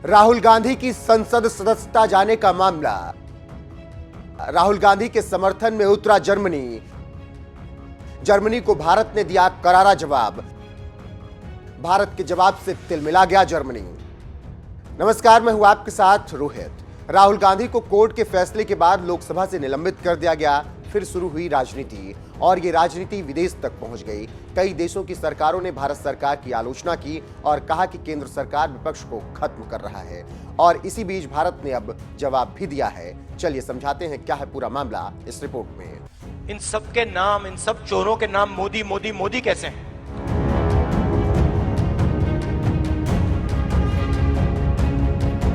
राहुल गांधी की संसद सदस्यता जाने का मामला। राहुल गांधी के समर्थन में उतरा जर्मनी। जर्मनी को भारत ने दिया करारा जवाब। भारत के जवाब से तिलमिला गया जर्मनी। नमस्कार, मैं हूं आपके साथ रोहित। राहुल गांधी को कोर्ट के फैसले के बाद लोकसभा से निलंबित कर दिया गया। फिर शुरू हुई राजनीति और ये राजनीति विदेश तक पहुंच गई। कई देशों की सरकारों ने भारत सरकार की आलोचना की और कहा कि केंद्र सरकार विपक्ष को खत्म कर रहा है। और इसी बीच भारत ने अब जवाब भी दिया है। चलिए समझाते हैं क्या है पूरा मामला इस रिपोर्ट में। इन सब के नाम, इन सब चोरों के नाम मोदी मोदी मोदी कैसे हैं?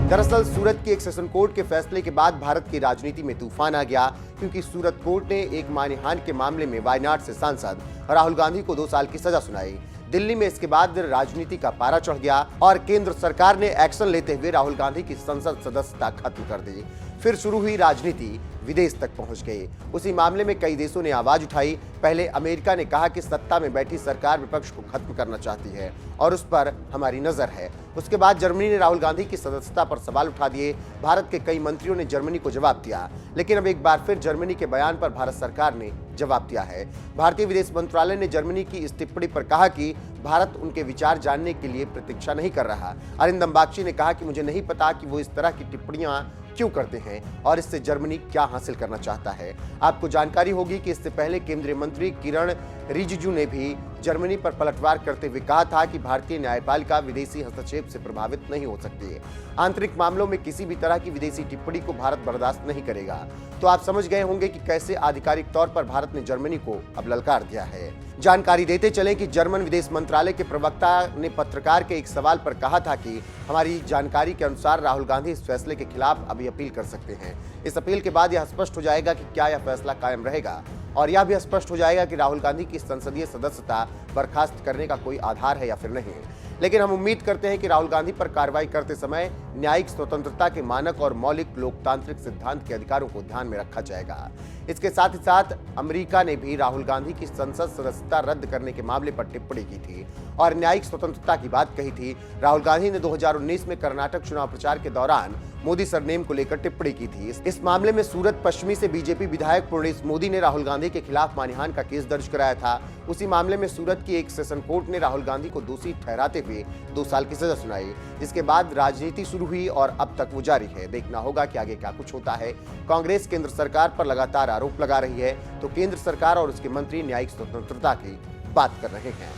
दरअसल सूरत की एक सेशन कोर्ट के फैसले के बाद भारत की राजनीति में तूफान आ गया, क्योंकि सूरत कोर्ट ने एक मानहानि के मामले में वायनाड से सांसद राहुल गांधी को 2 साल की सजा सुनाई। दिल्ली में इसके बाद राजनीति का पारा चढ़ गया और केंद्र सरकार ने एक्शन लेते हुए राहुल गांधी की संसद सदस्यता खत्म कर दी। फिर शुरू हुई राजनीति विदेश तक पहुंच गई। उसी मामले में कई देशों ने आवाज उठाई। पहले अमेरिका ने कहा कि सत्ता में बैठी सरकार विपक्ष को खत्म करना चाहती है और उस पर हमारी नजर है। उसके बाद जर्मनी ने राहुल गांधी की सदस्यता पर सवाल उठा दिए। भारत के कई मंत्रियों ने जर्मनी को जवाब दिया, लेकिन अब एक बार फिर जर्मनी के बयान पर भारत सरकार ने जवाब दिया है। भारतीय विदेश मंत्रालय ने जर्मनी की इस टिप्पणी पर कहा कि भारत उनके विचार जानने के लिए प्रतीक्षा नहीं कर रहा। अरिंदम बागची ने कहा कि मुझे नहीं पता कि वो इस तरह की टिप्पणियां क्यों करते हैं और इससे जर्मनी क्या हासिल करना चाहता है। आपको जानकारी होगी कि इससे पहले केंद्रीय मंत्री किरण रिजिजू ने भी जर्मनी पर पलटवार करते हुए कहा था कि भारतीय न्यायपालिका विदेशी हस्तक्षेप से प्रभावित नहीं हो सकती है। आंतरिक मामलों में किसी भी तरह की विदेशी टिप्पणी को भारत बर्दाश्त नहीं करेगा। तो आप समझ गए होंगे कि कैसे आधिकारिक तौर पर भारत ने जर्मनी को अब ललकार दिया है। जानकारी देते चले कि जर्मन विदेश मंत्रालय के प्रवक्ता ने पत्रकार के एक सवाल पर कहा था कि हमारी जानकारी के अनुसार राहुल गांधी इस फैसले के खिलाफ अभी अपील कर सकते हैं। इस अपील के बाद यह स्पष्ट हो जाएगा कि क्या यह फैसला कायम रहेगा और यह भी स्पष्ट हो जाएगा कि राहुल गांधी की संसदीय सदस्यता बर्खास्त करने का कोई आधार है या फिर नहीं। लेकिन हम उम्मीद करते हैं कि राहुल गांधी पर कार्रवाई करते समय न्यायिक स्वतंत्रता के मानक और मौलिक लोकतांत्रिक सिद्धांत के अधिकारों को ध्यान में रखा जाएगा। इसके साथ ही साथ अमेरिका ने भी राहुल गांधी की संसद सदस्यता रद्द करने के मामले पर टिप्पणी की थी और न्यायिक स्वतंत्रता की बात कही थी। राहुल गांधी ने 2019 में कर्नाटक चुनाव प्रचार के दौरान मोदी सरनेम को लेकर टिप्पणी की थी। इस मामले में सूरत पश्चिमी से बीजेपी विधायक पूर्णेश मोदी ने राहुल गांधी के खिलाफ मानहानि का केस दर्ज कराया था। उसी मामले में सूरत की एक सेशन कोर्ट ने राहुल गांधी को दोषी ठहराते हुए 2 साल की सजा सुनाई। जिसके बाद राजनीति शुरू हुई और अब तक वो जारी है। देखना होगा कि आगे क्या कुछ होता है। कांग्रेस केंद्र सरकार पर लगातार आरोप लगा रही है, तो केंद्र सरकार और उसके मंत्री न्यायिक स्वतंत्रता की बात कर रहे हैं।